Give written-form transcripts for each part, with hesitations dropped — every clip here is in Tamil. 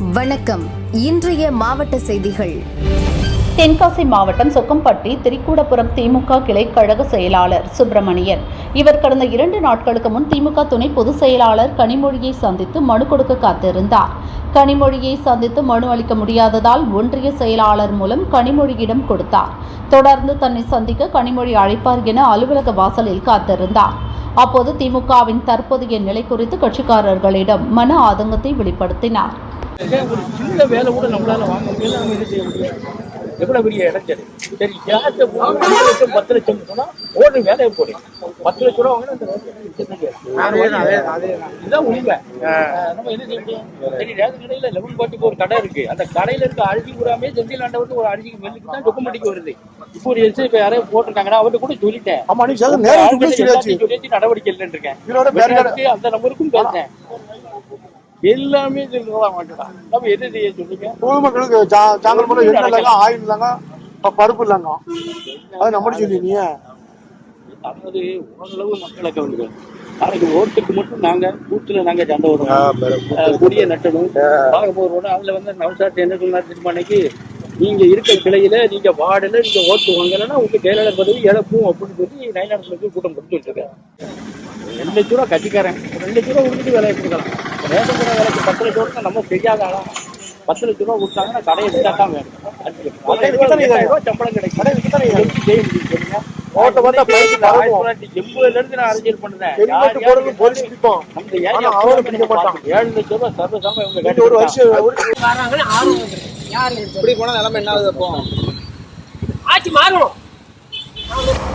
வணக்கம். இன்றைய மாவட்ட செய்திகள். தென்காசி மாவட்டம் சொக்கம்பட்டி திரிக்கூடபுரம் திமுக கிளை கழக செயலாளர் சுப்பிரமணியன். இவர் கடந்த 2 நாட்களுக்கு முன் திமுக துணை பொதுச் செயலாளர் கனிமொழியை சந்தித்து மனு கொடுக்க காத்திருந்தார். கனிமொழியை சந்தித்து மனு அளிக்க முடியாததால் ஒன்றிய செயலாளர் மூலம் கனிமொழியிடம் கொடுத்தார். தொடர்ந்து தன்னை சந்திக்க கனிமொழி அழைப்பார் என அலுவலக வாசலில் காத்திருந்தார். அப்போது திமுகவின் தற்போதைய நிலை குறித்து கட்சிக்காரர்களிடம் மன ஆதங்கத்தை வெளிப்படுத்தினார். ஒரு சின்ன வேலை கூட நம்மளால வாங்க முடியல. நம்ம என்ன செய்ய முடியும்? எவ்வளவு பெரிய இடைஞ்சல். சரி, 5 லட்சம் 10 லட்சம் சொன்னா ஓடு வேலையை போடு. 10 லட்சம் ரூபா வாங்கினா இதுதான் உண்மை. நம்ம என்ன செய்ய முடியும்? சரி, ரேஷன் கடையில 11 ஒரு கடை இருக்கு. அந்த கடையில இருக்க அரிசி பூராமே செந்தில் ஆண்டவருக்கு ஒரு அரிசிக்கு மெல்லுக்கு தான் டொக்குமெண்டிக்கு வருது. இப்போ ஒரு எரிசி இப்ப யாரையும் போட்டிருக்காங்கன்னா அவர்கிட்ட கூட சொல்லிட்டேன். நடவடிக்கை இல்லைன்னு இருக்கேன். அந்த நம்பருக்கும் பேசுறேன். எல்லாமே மாட்டேன். நம்ம எது செய்ய சொல்லுங்க? பொதுமக்களுக்கு ஆயில் இல்லைங்க, பருப்பு இல்லைங்க, அது நம்ம சொல்லிங்க. அதாவது ஓரளவு மக்களை கவனிக்க. நாளைக்கு ஓட்டுக்கு மட்டும் நாங்க பூத்துல நாங்க சண்டை வருவோம், கொடிய நட்டணும், பார்க்க போறோம். அதுல வந்து நவசாட் என்ன சொன்னார் திருமணிக்கு, நீங்க இருக்க கிளையில நீங்க வார்டுல நீங்க ஓட்டு வாங்கலன்னா உங்க செயலாளர் பதவி இழப்பும் அப்படின்னு சொல்லி நயனாரத்துல கூட்டம் கொடுத்து வச்சிருக்காரு. 2 லட்ச ரூபா கட்சிக்காரன் 2 லட்ச ரூபா கொடுத்துட்டு வேலையை கொடுக்கலாம். ரேஷன் கடை வேலைக்கு 10 லட்ச ரூபா நம்ம செய்யாத ஆளா. 10 லட்ச ரூபா கொடுத்தாங்கன்னா கடையை விட்டாதான் வேணும். சம்பளம் கிடைக்கும். செய்ய முடியும் சொல்லுங்க. 80ல இருந்து நான் அரசியல் பண்றேன். 7 லட்ச ரூபா சர்வசாம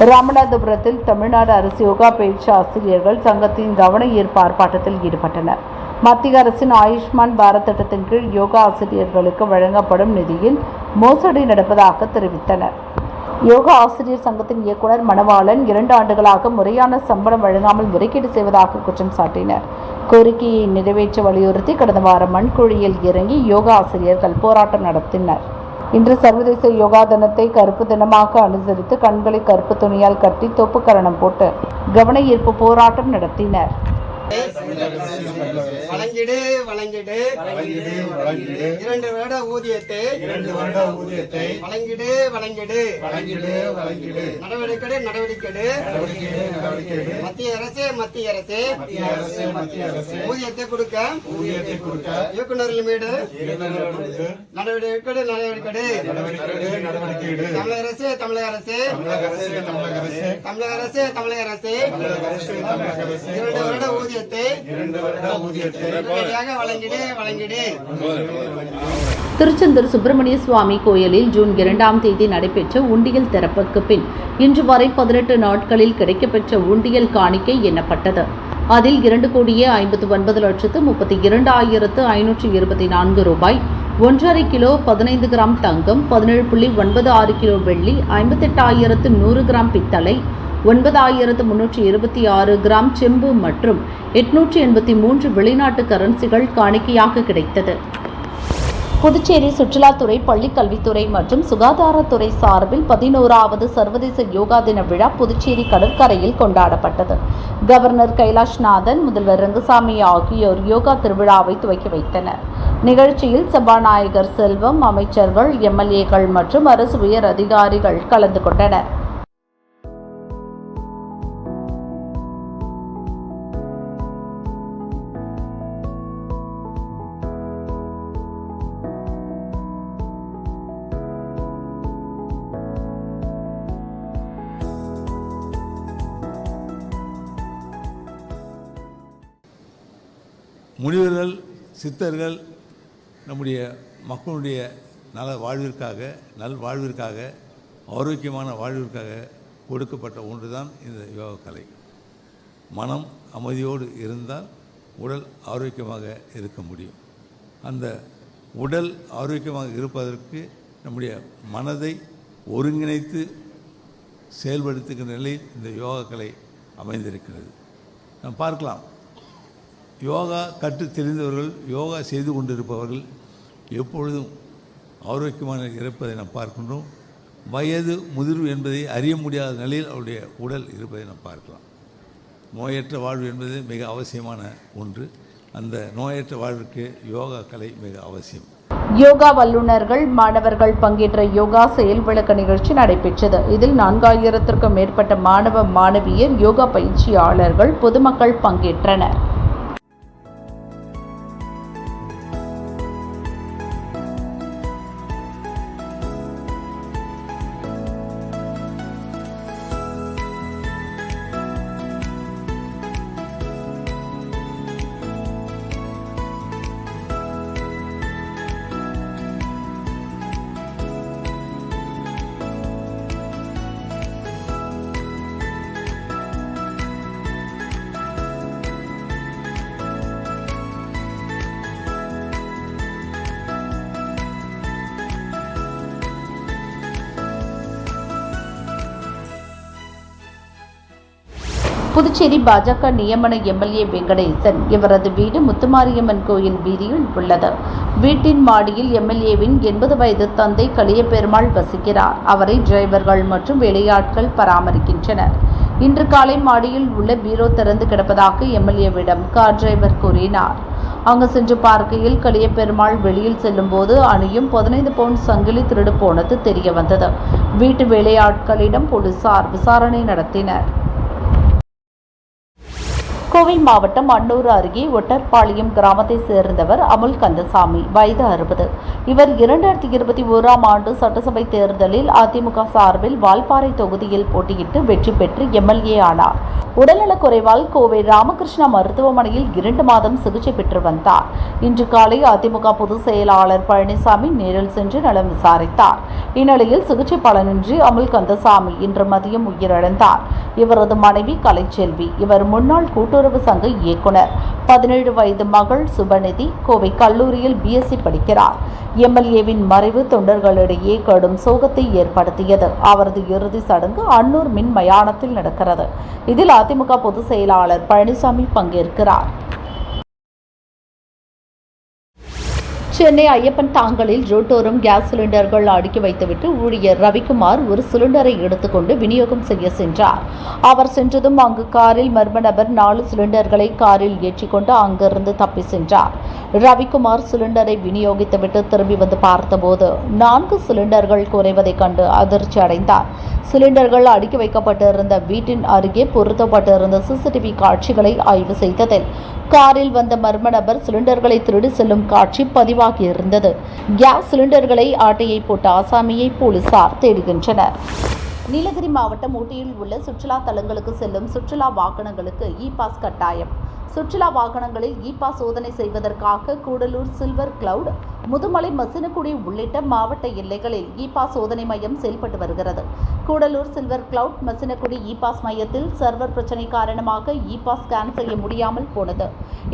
ராமநாதபுரத்தில் தமிழ்நாடு அரசு யோகா பயிற்சி ஆசிரியர்கள் சங்கத்தின் கவன ஈர்ப்பு ஆர்ப்பாட்டத்தில் ஈடுபட்டனர். மத்திய அரசின் ஆயுஷ்மான் பாரத் திட்டத்தின் கீழ் யோகா ஆசிரியர்களுக்கு வழங்கப்படும் நிதியில் மோசடி நடப்பதாக தெரிவித்தனர். யோகா ஆசிரியர் சங்கத்தின் இயக்குநர் மணவாளன் 2 ஆண்டுகளாக முறையான சம்பளம் வழங்காமல் முறைகேடு செய்வதாக குற்றம் சாட்டினர். கோரிக்கையை நிறைவேற்ற வலியுறுத்தி கடந்த வாரம் மண்குழியில் இறங்கி யோகா ஆசிரியர்கள் போராட்டம் நடத்தினர். இன்று சர்வதேச யோகா தினத்தை கருப்பு தினமாக அனுசரித்து கண்களை கருப்பு துணியால் கட்டி தொப்புக்கரணம் போட்டு கவன ஈர்ப்பு போராட்டம் நடத்தினர். வழங்கிடு வழங்கிடு 2 வருட ஊதியத்தை வழங்கிடு வழங்கிடு நடவடிக்கை நடவடிக்கை மத்திய அரசு ஊதியத்தை கொடுக்க இயக்குநர்கள் மீது நடவடிக்கை தமிழக அரசு 2 வருட ஊதியத்தை திருச்செந்தூர் சுப்பிரமணிய சுவாமி கோயிலில் ஜூன் 2ஆம் தேதி நடைபெற்ற உண்டியல் திறப்புக்கு பின் இன்று வரை 18 நாட்களில் கிடைக்கப்பெற்ற உண்டியல் காணிக்கை எண்ணப்பட்டது. அதில் 2,59,32,524 ரூபாய், 1,5 கிலோ 15 கிராம் தங்கம், 17.96 கிலோ வெள்ளி, 58,100 கிராம் பித்தளை, 9,326 கிராம் செம்பு மற்றும் 883 வெளிநாட்டு கரன்சிகள் காணிக்கையாக கிடைத்தது. புதுச்சேரி சுற்றுலாத்துறை, பள்ளிக்கல்வித்துறை மற்றும் சுகாதாரத்துறை சார்பில் 11வது சர்வதேச யோகா தின விழா புதுச்சேரி கடற்கரையில் கொண்டாடப்பட்டது. கவர்னர் கைலாஷ்நாதன், முதல்வர் ரங்கசாமி ஆகியோர் யோகா திருவிழாவை துவக்கி வைத்தனர். நிகழ்ச்சியில் சபாநாயகர் செல்வம், அமைச்சர்கள், எம்எல்ஏக்கள் மற்றும் அரசு உயர் அதிகாரிகள் கலந்து கொண்டனர். முனிவர்கள், சித்தர்கள் நம்முடைய மக்களுடைய நல்வாழ்விற்காக ஆரோக்கியமான வாழ்விற்காக கொடுக்கப்பட்ட ஒன்று தான் இந்த யோகா கலை. மனம் அமைதியோடு இருந்தால் உடல் ஆரோக்கியமாக இருக்க முடியும். அந்த உடல் ஆரோக்கியமாக இருப்பதற்கு நம்முடைய மனதை ஒருங்கிணைத்து செயல்படுத்துகிற நிலையில் இந்த யோகா கலை அமைந்திருக்கிறது. நாம் பார்க்கலாம், யோகா கற்று தெரிந்தவர்கள், யோகா செய்து கொண்டிருப்பவர்கள் எப்பொழுதும் ஆரோக்கியமான இருப்பதை நாம் பார்க்கின்றோம். வயது முதிர்வு என்பதை அறிய முடியாத நிலையில் அவருடைய உடல் இருப்பதை நாம் பார்க்கலாம். நோயற்ற வாழ்வு என்பது மிக அவசியமான ஒன்று. அந்த நோயற்ற வாழ்வுக்கு யோகா கலை மிக அவசியம். யோகா வல்லுநர்கள் மாணவர்கள் பங்கேற்ற யோகா செயல் விளக்க நிகழ்ச்சி நடைபெற்றது. இதில் 4000த்திற்கும் மேற்பட்ட மாணவ மாணவியர், யோகா பயிற்சியாளர்கள், பொதுமக்கள் பங்கேற்றனர். புதுச்சேரி பாஜக நியமன எம்எல்ஏ வெங்கடேசன். இவரது வீடு முத்துமாரியம்மன் கோயில் வீதியில் உள்ளது. வீட்டின் மாடியில் எம்எல்ஏவின் 80 வயது தந்தை கலியபெருமாள் வசிக்கிறார். அவரை டிரைவர்கள் மற்றும் வேலையாட்கள் பராமரிக்கின்றனர். இன்று காலை மாடியில் உள்ள பீரோ திறந்து கிடப்பதாக எம்எல்ஏவிடம் கார் டிரைவர் கூறினார். அங்கு சென்று பார்க்கையில் கலியபெருமாள் வெளியில் செல்லும் போது அணியும் 15 பவுண்ட் சங்கிலி திருடு போனது தெரிய வந்தது. வீட்டு வேலையாட்களிடம் போலீசார் விசாரணை நடத்தினர். கோவை மாவட்டம் அன்னூர் அருகே ஒட்டர்பாளையம் கிராமத்தை சேர்ந்தவர் அமுல் கந்தசாமி, வயது 60. இவர் 2021ஆம் ஆண்டு சட்டசபை தேர்தலில் அதிமுக சார்பில் வால்பாறை தொகுதியில் போட்டியிட்டு வெற்றி பெற்று எம்எல்ஏ ஆனார். உடல்நலக் குறைவால் கோவை ராமகிருஷ்ணா மருத்துவமனையில் 2 மாதம் சிகிச்சை பெற்று வந்தார். இன்று காலை அதிமுக பொதுச் செயலாளர் பழனிசாமி நேரில் சென்று நலம் விசாரித்தார். இந்நிலையில் சிகிச்சை பலனின்றி அமுல் கந்தசாமி இன்று மதியம் உயிரிழந்தார். இவரது மனைவி கலைச்செல்வி. இவர் முன்னாள் கூட்டுறவு சங்க இயக்குனர். 17 வயது மகள் சுபநிதி கோவை கல்லூரியில் பிஎஸ்சி படிக்கிறார். எம்எல்ஏவின் மறைவு தொண்டர்களிடையே கடும் சோகத்தை ஏற்படுத்தியது. அவரது இறுதி சடங்கு அன்னூர் மின் மயானத்தில் நடக்கிறது. இதில் அதிமுக பொதுச் செயலாளர் பழனிசாமி பங்கேற்கிறார். சென்னை ஐயப்பன் தாங்கலில் ரோட்டோரம் கேஸ் சிலிண்டர்கள் அடுக்கி வைத்துவிட்டு ஊழியர் ரவிக்குமார் ஒரு சிலிண்டரை எடுத்துக்கொண்டு விநியோகம் செய்ய சென்றார். அவர் சென்றதும் அங்கு காரில் மர்ம நபர் 4 சிலிண்டர்களை காரில் ஏற்றிக்கொண்டு அங்கிருந்து தப்பி சென்றார். ரவிக்குமார் சிலிண்டரை விநியோகித்துவிட்டு திரும்பி வந்து பார்த்தபோது 4 சிலிண்டர்கள் குறைவதைக் கண்டு அதிர்ச்சி அடைந்தார். சிலிண்டர்கள் அடுக்கி வைக்கப்பட்டிருந்த வீட்டின் அருகே பொருத்தப்பட்டிருந்த சிசிடிவி காட்சிகளை ஆய்வு செய்ததில் காரில் வந்த மர்ம நபர் சிலிண்டர்களை திருடி செல்லும் காட்சி பதிவாகியிருந்தது. கேஸ் சிலிண்டர்களை ஆட்டையை போட்ட ஆசாமியை போலீசார் தேடுகின்றனர். நீலகிரி மாவட்டம் ஊட்டியில் உள்ள சுற்றுலா தலங்களுக்கு செல்லும் சுற்றுலா வாகனங்களுக்கு இ-பாஸ் கட்டாயம். சுற்றுலா வாகனங்களில் இ-பாஸ் சோதனை செய்வதற்காக கூடலூர் சில்வர் கிளவுட், முதுமலை, மசினகுடி உள்ளிட்ட மாவட்ட எல்லைகளில் இ-பாஸ் சோதனை மையம் செயல்பட்டு வருகிறது. Gudalur silver cloud, Masinagudi e-pass மையத்தில் சர்வர் பிரச்சினை காரணமாக இ-பாஸ் ஸ்கேன் செய்ய முடியாமல் போனது.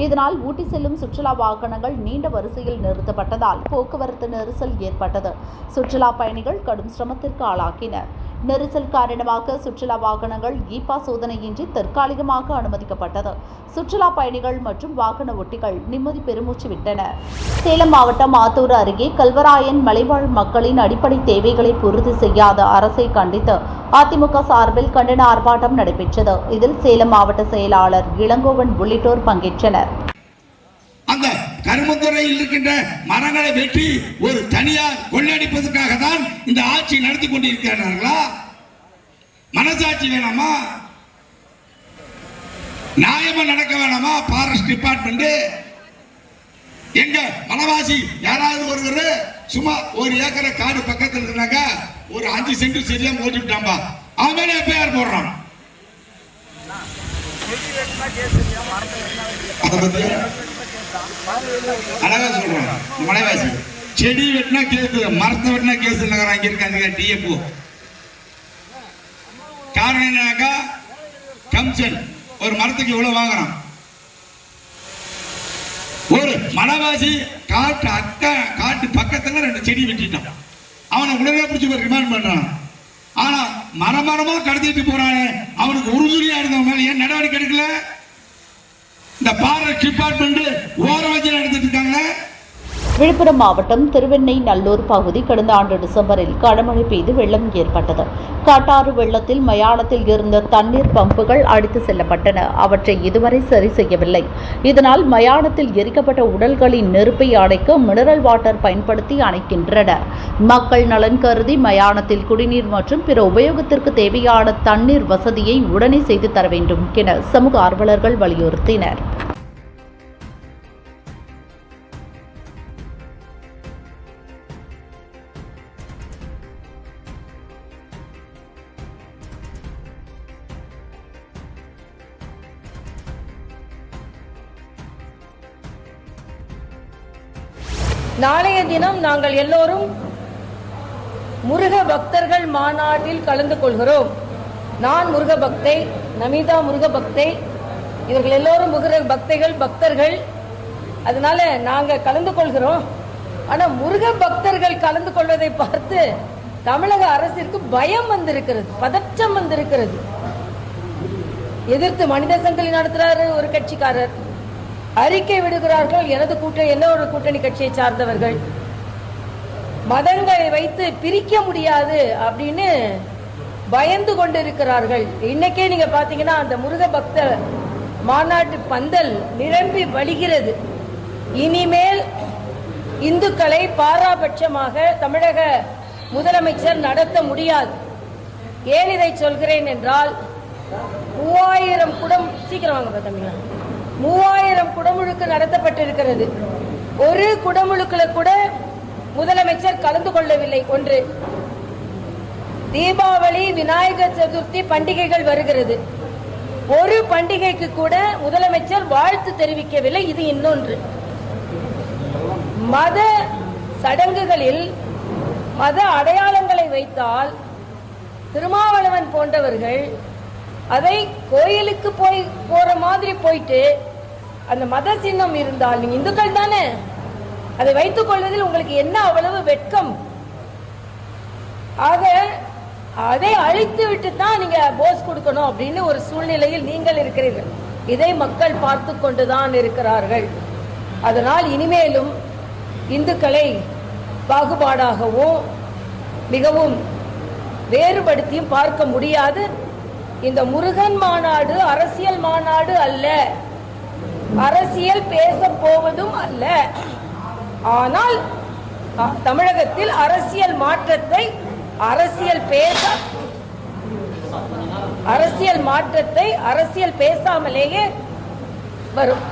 இதனால் ஊட்டி செல்லும் சுற்றுலா வாகனங்கள் நீண்ட வரிசையில் நிறுத்தப்பட்டதால் போக்குவரத்து நெரிசல் ஏற்பட்டது. சுற்றுலா பயணிகள் கடும் சிரமத்திற்கு ஆளாக்கினர். நெரிசல் காரணமாக சுற்றுலா வாகனங்கள் இ-பாஸ் சோதனையின்றி தற்காலிகமாக அனுமதிக்கப்பட்டது. சுற்றுலா பயணிகள் மற்றும் வாகன ஓட்டிகள் நிம்மதி பெருமூச்சு விட்டனர். சேலம் மாவட்டம் ஆத்தூர் அருகே கல்வராயன் மலைவாழ் மக்களின் அடிப்படை தேவைகளை பூர்த்தி செய்யாத அரசை கண்டித்து அதிமுக சார்பில் கண்டன ஆர்ப்பாட்டம் நடைபெற்றது. இதில் சேலம் மாவட்ட செயலாளர் இளங்கோவன் உள்ளிட்டோர் பங்கேற்றனர். அந்த கருமத்துறையில் இருக்கின்ற மரங்களை வெட்டி ஒரு தனியார் கொள்ளையடிப்பதற்காக தான் இந்த ஆட்சி நடத்தி கொண்டிருக்கிறார்களா? மனசாட்சி வேணாமா? நியாயமா நடக்க வேணாமா? ஃபாரஸ்ட் டிபார்ட்மெண்ட் எங்க வனவாசி யாராவது ஒருவர் சும்மா 1 ஏக்கரை காடு பக்கத்தில் இருந்தாங்க, ஒரு 5 சென்ட் சரியா ஓட்டிவிட்டாம்பா, அவன் மேலே எஃப்ஐஆர் போடுறான். அழகா சொல்றோம். மலைவாசி செடி வெட்டினா கேஸ், மரத்தை வெட்டினா கேஸ் அங்க இருக்காங்க டிஎஃப்ஓ. காரணம் என்னக்கா, கமிஷன் ஒரு மரத்துக்கு இவ்வளவு வாங்குறான். ஒரு மலைவாசி காட்டு பக்கத்துல 2 செடி வெட்டிட்டான், அவனை உடனே பிடிச்சி ரிமாண்ட் பண்றான். ஆனா மரமா கடத்திட்டு போறானே, அவனுக்கு உறுதுணையா இருந்தவங்க மேல ஏன் நடவடிக்கை எடுக்கல? இந்த ஃபாரஸ்ட் டிபார்ட்மெண்ட் ஓர வச்சு நடத்திட்டு இருக்காங்க. விழுப்புரம் மாவட்டம் திருவெண்ணை நல்லூர் பகுதி கடந்த ஆண்டு டிசம்பரில் கனமழை பெய்து வெள்ளம் ஏற்பட்டது. காட்டாறு வெள்ளத்தில் மயானத்தில் இருந்த தண்ணீர் பம்புகள் அடித்து செல்லப்பட்டன. அவற்றை இதுவரை சரி செய்யவில்லை. இதனால் மயானத்தில் எரிக்கப்பட்ட உடல்களின் நெருப்பை அணைக்க மினரல் வாட்டர் பயன்படுத்தி அணைக்கின்றனர். மக்கள் நலன் கருதி மயானத்தில் குடிநீர் மற்றும் பிற உபயோகத்திற்கு தேவையான தண்ணீர் வசதியை உடனே செய்து தர வேண்டும் என சமூக ஆர்வலர்கள் வலியுறுத்தினர். நாளைய தினம் நாங்கள் எல்லோரும் முருக பக்தர்கள் மாநாட்டில் கலந்து கொள்கிறோம். நான் முருக பக்தை, நமிதா முருக பக்தை, இவர்கள் எல்லோரும் முருக பக்தர்கள். அதனால நாங்கள் கலந்து கொள்கிறோம். ஆனால் முருக பக்தர்கள் கலந்து கொள்வதை பார்த்து தமிழக அரசிற்கு பயம் வந்திருக்கிறது, பதற்றம் வந்திருக்கிறது. எதிர்த்து மனித சங்கிலி நடத்துறாரு ஒரு கட்சிக்காரர், அறிக்கை விடுகிறார்கள் என்னோட கூட்டணி கட்சியை சார்ந்தவர்கள். மதங்களை வைத்து பிரிக்க முடியாது அப்படின்னு பயந்து கொண்டிருக்கிறார்கள். இன்னைக்கே நீங்க பாத்தீங்கன்னா அந்த முருக பக்த மாநாட்டு பந்தல் நிரம்பி வழிகிறது. இனிமேல் இந்துக்களை பாராபட்சமாக தமிழக முதலமைச்சர் நடத்த முடியாது. ஏன் இதை சொல்கிறேன் என்றால் 3000 குடம் சீக்கிரம் வாங்க பார்த்தீங்களா 3000 குடமுழுக்கு நடத்தப்பட்டிருக்கிறது. ஒரு குடமுழுக்குல கூட முதலமைச்சர் கலந்து கொள்ளவில்லை. ஒன்று, தீபாவளி, விநாயகர் சதுர்த்தி பண்டிகைகள் வருகிறது. ஒரு பண்டிகைக்கு கூட முதலமைச்சர் வாழ்த்து தெரிவிக்கவில்லை. இது இன்னொன்று. மத சடங்குகளில் மத அடையாளங்களை வைத்தால் திருமாவளவன் போன்றவர்கள் அதை கோயிலுக்கு போற மாதிரி போயிட்டு அந்த மத சின்னம் இருந்தால் நீங்க இந்துக்கள் தானே, அதை வைத்துக் கொள்வதில் உங்களுக்கு என்ன அவ்வளவு வெட்கம்? ஆக அதை அழித்து விட்டு தான் நீங்க போஸ் கொடுக்கணும் அப்படின்னு ஒரு சூழ்நிலையில் நீங்கள் இருக்கிறீர்கள். இதை மக்கள் பார்த்து கொண்டுதான் இருக்கிறார்கள். அதனால் இனிமேலும் இந்துக்களை பாகுபாடாகவும் மிகவும் வேறுபடுத்தியும் பார்க்க முடியாது. இந்த முருகன் மாநாடு அரசியல் மாநாடு அல்ல, அரசியல் பேச போவதும் அல்ல. ஆனால் தமிழகத்தில் அரசியல் மாற்றத்தை அரசியல் பேசாமலேயே வரும்.